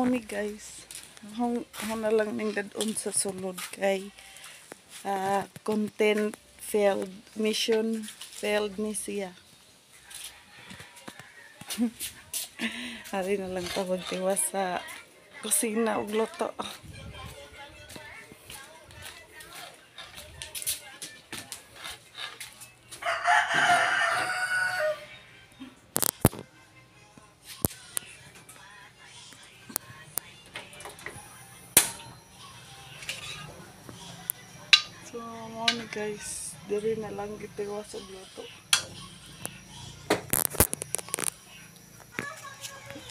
Ni guys, ako na lang ning dadon sa sulod kay content failed, mission failed ni siya. Hari na lang ta magtiwas sa kusina ug luto. So, mo ni guys, diri na lang gitiwas og luto.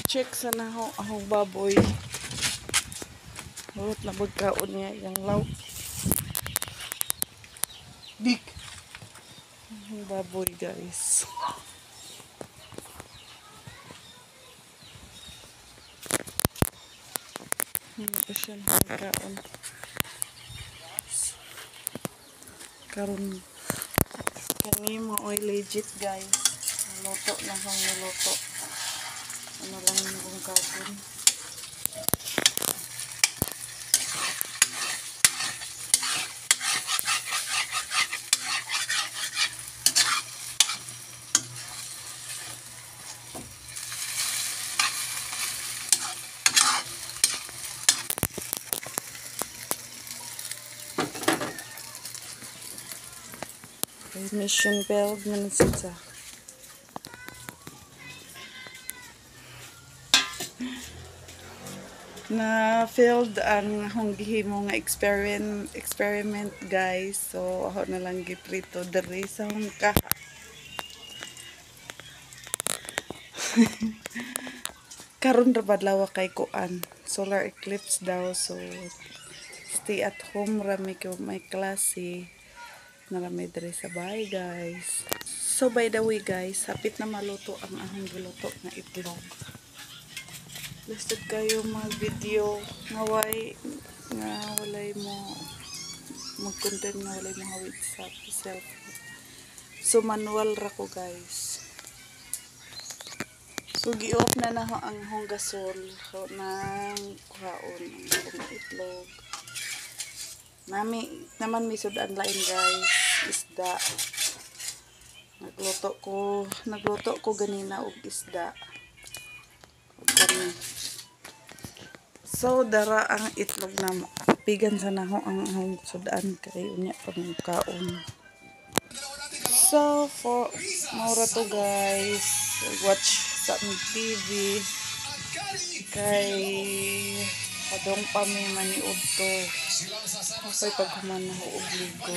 Check sa naho ahong baboy. Hurot na bagkaon niya yung law. Big. Ahong baboy guys. Hindi pa siya nakakaon. Karon kani mo oy legit guys. Luto na hang niluto. Ano lang yung gagawin. Mission failed man siya. Na failed ang akong gihimo nga experiment guys. So ako na lang giprito diri sa hungka. Karon ra badlaw kay kuan. Solar eclipse daw, so stay at home ra may klase. Naramay diri sa bahay guys. So by the way guys, hapit na maluto ang ahong giluto na itlog. Listed kayo mag video nga walay mo mag-content nga walay mo hawid sa self. So manual ra ko guys. So gi-off na ho ang hong gasol nang kuhaon ang itlog. Naman may sudan lain guys, isda. Nagluto ko ganina og isda. So dara ang itlog na pigan sa naho ang sudan kay unya pangkaon. So for maura to guys, watch sa TV kay padong pa may maniud to. Ako'y paghuman na ho og ligo.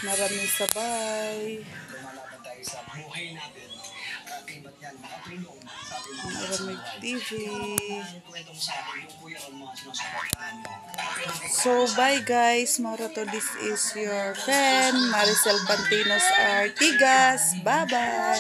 Marami sabay. Marami TV. So bye guys. Maura to, this is your friend Maricel Pantinos Artigas. Bye bye.